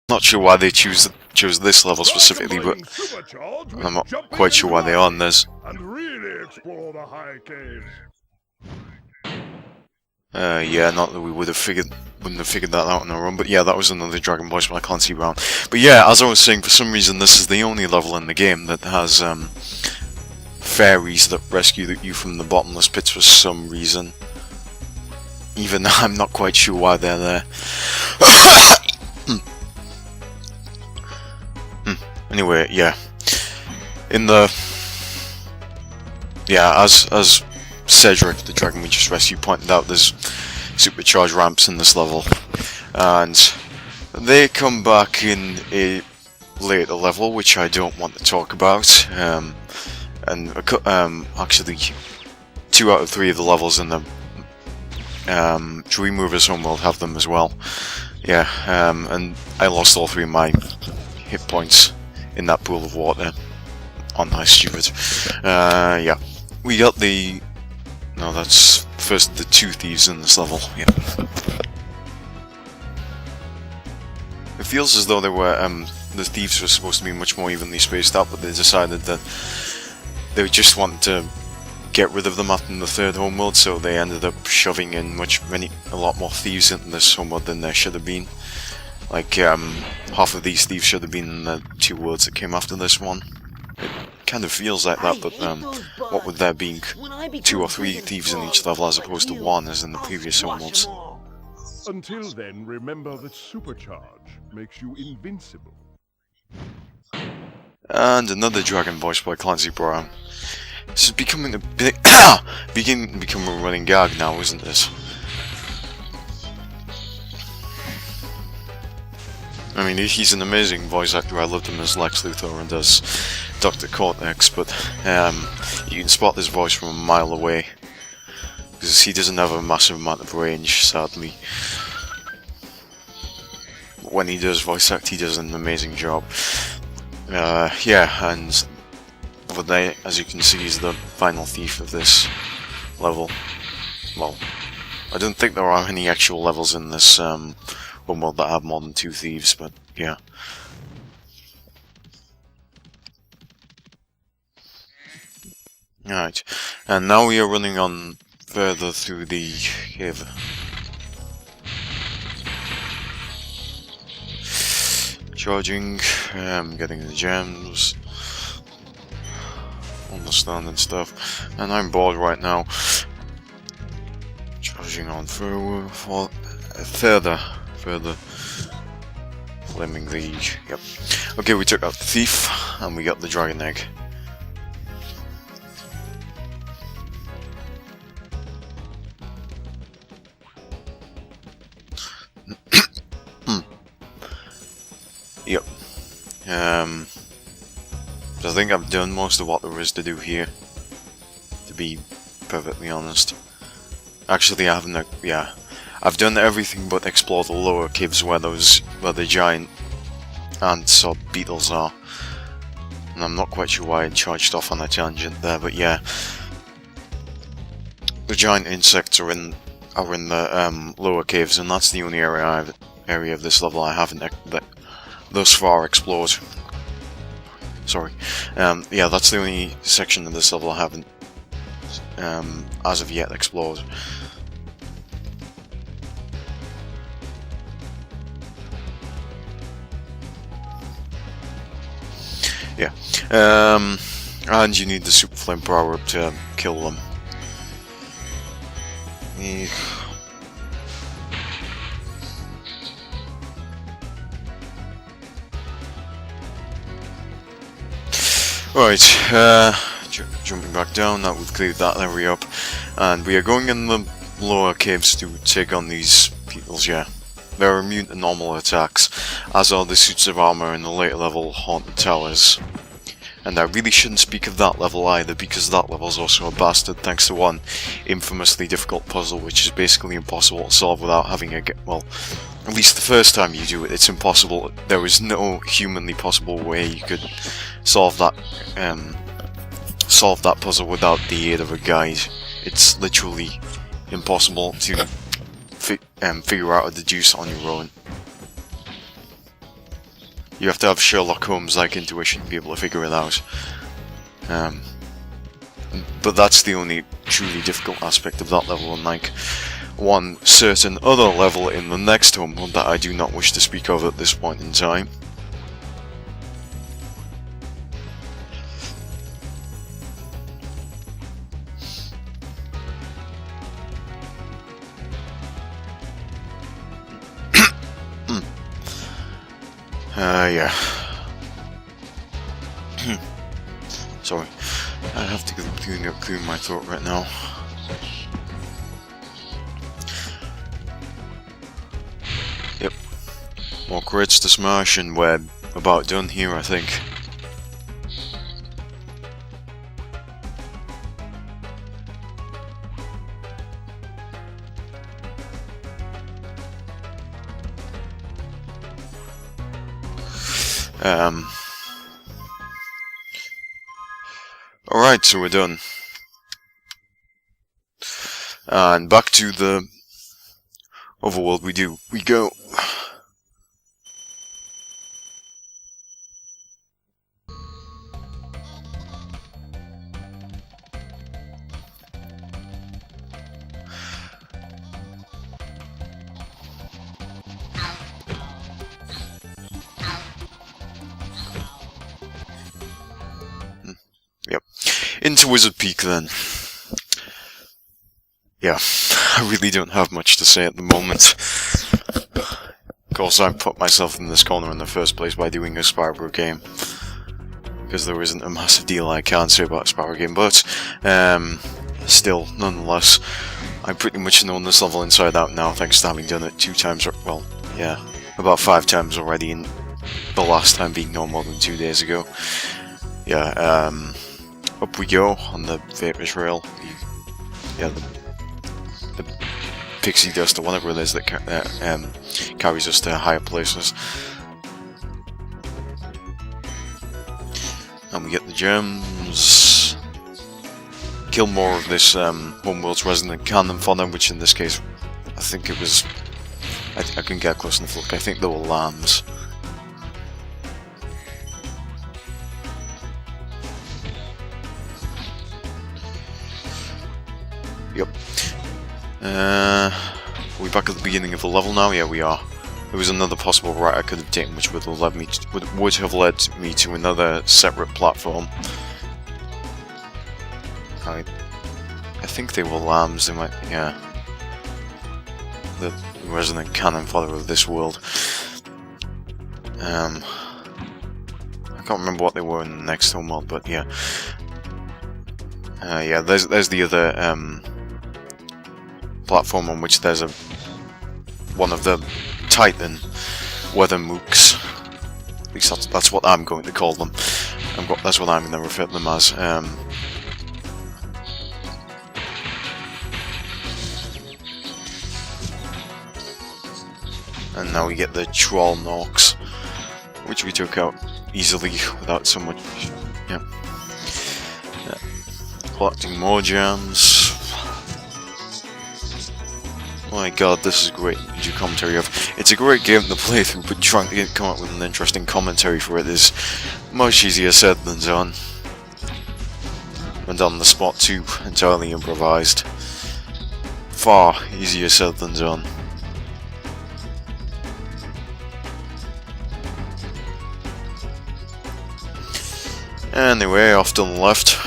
Not sure why they chose this level specifically, but I'm not quite sure why they are on this. And really explore the high caves. Yeah, not that we wouldn't have figured that out on our own, but yeah, that was another Dragon Voice, but I can't see around. But yeah, as I was saying, for some reason this is the only level in the game that has fairies that rescue you from the bottomless pits for some reason. Even though I'm not quite sure why they're there. Anyway, yeah. As Cedric, the dragon we just rescued, pointed out, there's supercharged ramps in this level, and they come back in a later level, which I don't want to talk about. Actually, 2 out of 3 of the levels in the Dream Movers Homeworld have them as well. Yeah, and I lost all 3 of my hit points in that pool of water. Aren't I stupid? Yeah, we got the. No, that's first the 2 thieves in this level. Yeah. It feels as though they were the thieves were supposed to be much more evenly spaced out, but they decided that they just wanted to get rid of them after the 3rd homeworld, so they ended up shoving in a lot more thieves into this homeworld than there should have been. Like half of these thieves should have been in the 2 worlds that came after this one. It kind of feels like that, but what with there being 2 or 3 thieves in each level as opposed to 1 as in the previous homeworlds. Until then, remember that supercharge makes you invincible. And another dragon voiced by Clancy Brown. This is becoming a bit beginning to become a running gag now, isn't it? I mean, he's an amazing voice actor. I loved him as Lex Luthor and as Dr. Cortex, but you can spot this voice from a mile away because he doesn't have a massive amount of range, sadly. But when he does voice act, he does an amazing job. Yeah, and over there, as you can see, he's the final thief of this level. Well, I don't think there are any actual levels in this homeworld that have more than 2 thieves, but yeah. Alright, and now we are running on further through the cave. Charging, getting the gems, understanding stuff, and I'm bored right now. Charging on further, flaming the, yep. Okay, we took out the thief, and we got the dragon egg. Yep. So I think I've done most of what there is to do here, to be perfectly honest. Actually, I haven't. Yeah, I've done everything but explore the lower caves where the giant ants or beetles are. And I'm not quite sure why I charged off on a tangent there, but yeah, the giant insects are in the lower caves, and that's the only area of this level I haven't thus far explored. Sorry. Yeah, that's the only section of this level I haven't as of yet explored. Yeah. And you need the super flame power up to kill them. Right, jumping back down, that would clear that area up, and we are going in the lower caves to take on these beetles, yeah. They're immune to normal attacks, as are the suits of armor in the later level Haunted Towers. And I really shouldn't speak of that level either, because that level is also a bastard thanks to one infamously difficult puzzle which is basically impossible to solve without having well, at least the first time you do it, it's impossible. There is no humanly possible way you could solve that puzzle without the aid of a guide. It's literally impossible to figure out or deduce on your own. You have to have Sherlock Holmes-like intuition to be able to figure it out. But that's the only truly difficult aspect of that level, unlike one certain other level in the next homeworld that I do not wish to speak of at this point in time. Yeah. Sorry. I have to clear my throat right now. Yep. More crates to smash and we're about done here, I think. Alright, so we're done. And back to the overworld we go. Yep. Into Wizard Peak then. Yeah, I really don't have much to say at the moment. Of course, I put myself in this corner in the first place by doing a Spyro game. Because there isn't a massive deal I can say about a Spyro game, but still, nonetheless, I pretty much know this level inside out now, thanks to having done it 2 times, well, yeah, about 5 times already, and the last time being no more than 2 days ago. Yeah, up we go on the Vapor Trail. The pixie dust or whatever it is that carries us to higher places. And we get the gems. Kill more of this homeworld's resident cannon fodder, which in this case, I think it was. I couldn't get close enough look. I think they were lambs. Yep. Are we back at the beginning of the level now? Yeah, we are. There was another possible route I could have taken, which would have led me to another separate platform. I think they were lambs. They might, yeah. The resident cannon fodder of this world. I can't remember what they were in the next homeworld, but yeah. Yeah, there's the other platform on which there's one of the Titan weather mooks. At least that's what I'm going to call them. That's what I'm going to refer to them as. And now we get the Troll Norks, which we took out easily without so much. Yeah. Collecting more gems. Oh my god, this is great video commentary of. It's a great game to play through, but trying to come up with an interesting commentary for it is much easier said than done. And on the spot too, entirely improvised. Far easier said than done. Anyway, off to the left.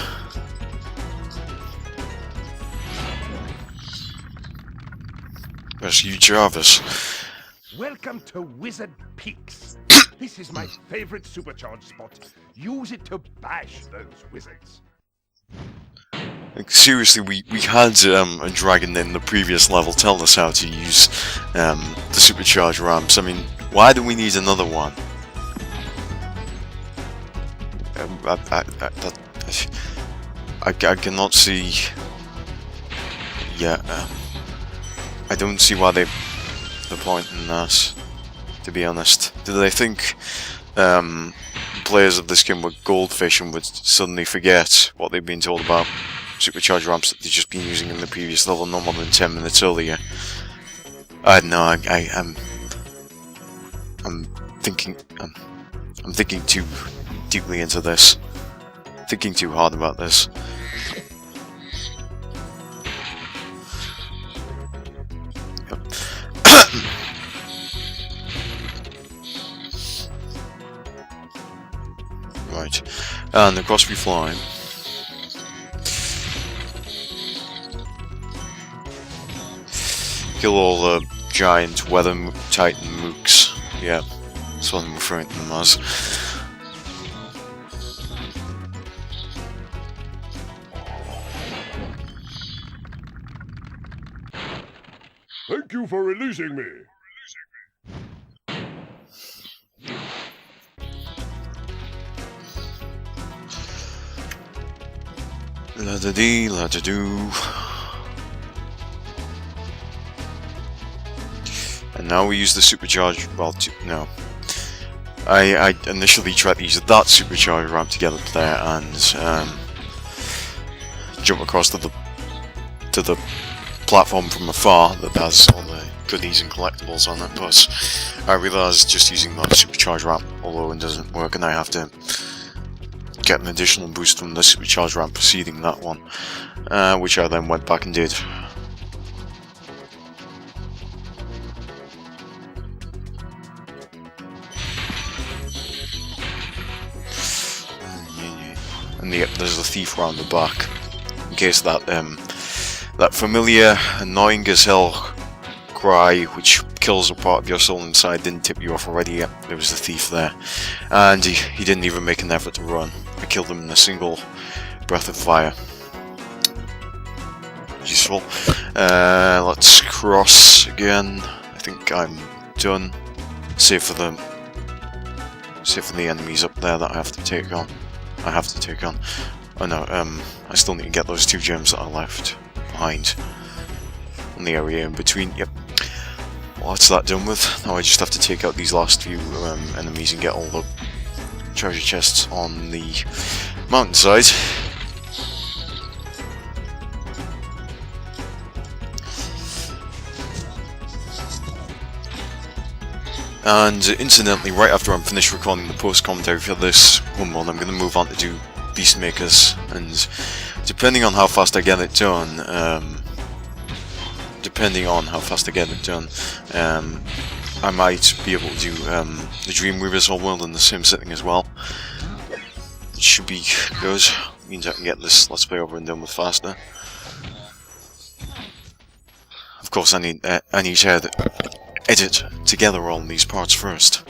There's you, Jarvis. Welcome to Wizard Peaks. This is my favorite supercharged spot. Use it to bash those wizards. Like, seriously, we had a dragon in the previous level tell us how to use the supercharged ramps. I mean, why do we need another one? I cannot see. Yeah, I don't see why the point in that. To be honest, do they think players of this game were goldfish and would suddenly forget what they've been told about supercharged ramps that they've just been using in the previous level no more than 10 minutes earlier? I don't know. I'm thinking. I'm thinking too deeply into this. Thinking too hard about this. Yep. Right. And across we fly. Kill all the giant weather titan mooks. Yeah, that's what I'm referring to them as. Thank you for releasing me. La-da-dee, la-da-doo. And now we use the supercharged, well, no. I initially tried to use that supercharged ramp to get up there and jump across to the platform from afar that has all the goodies and collectibles on it, but I realised just using that supercharged ramp although it doesn't work, and I have to get an additional boost from the supercharged ramp preceding that one, which I then went back and did. And there's a thief round the back, in case that that familiar, annoying as hell cry which kills a part of your soul inside didn't tip you off already yet. There was a thief there, and he didn't even make an effort to run. I killed him in a single breath of fire. Useful. Let's cross again. I think I'm done, save for the enemies up there that I have to take on. Oh no, I still need to get those 2 gems that I left behind in the area in between. Yep. Well, that's that done with. Now I just have to take out these last few enemies and get all the treasure chests on the mountainside. And incidentally, right after I'm finished recording the post-commentary for this homeworld, I'm going to move on to do Beastmakers, and depending on how fast I get it done, I might be able to do the Dreamweaver's homeworld in the same setting as well. It should be good. Means I can get this Let's Play over and done with faster. Of course, I need to edit together all these parts first.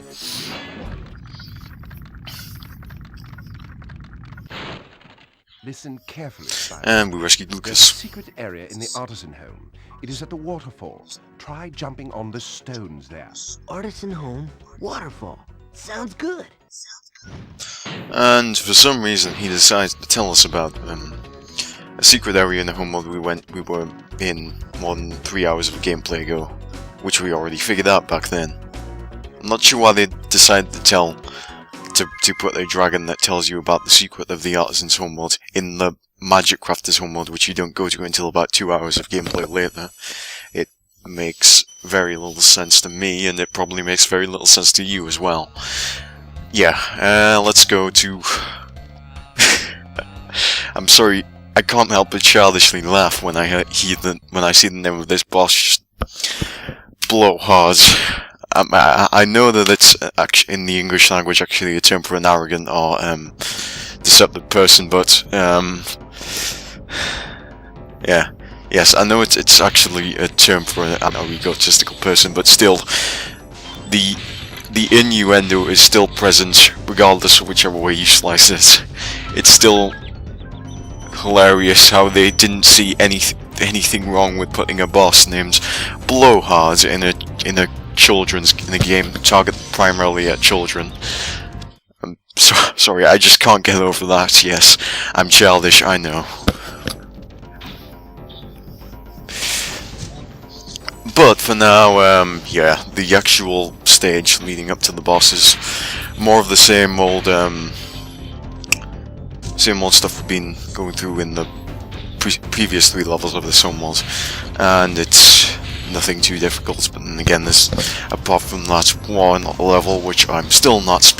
Listen carefully, Spyro. And we rescued There's a Lucas. secret area in the artisan home. It is at the waterfall. Try jumping on the stones there. Artisan home, waterfall. Sounds good. And for some reason, he decided to tell us about a secret area in the home mode we were in more than 3 hours of gameplay ago, which we already figured out back then. I'm not sure why they decided to put a dragon that tells you about the secret of the Artisan's home mode in the Magic Crafter's home mode, which you don't go to until about 2 hours of gameplay later. It makes very little sense to me, and it probably makes very little sense to you as well. Yeah, let's go to... I'm sorry, I can't help but childishly laugh when I see the name of this boss just blow hard. I know that it's in the English language actually a term for an arrogant or deceptive person, but yeah, yes, I know it's actually a term for an egotistical person, but still, the innuendo is still present regardless of whichever way you slice it. It's still hilarious how they didn't see anything wrong with putting a boss named Blowhard in a game targeted primarily at children. I'm sorry, I just can't get over that. Yes, I'm childish, I know. But for now, yeah, the actual stage leading up to the boss is more of the same old stuff we've been going through in the previous 3 levels of this homeworld, and it's nothing too difficult. But then again, apart from that one level which I'm still not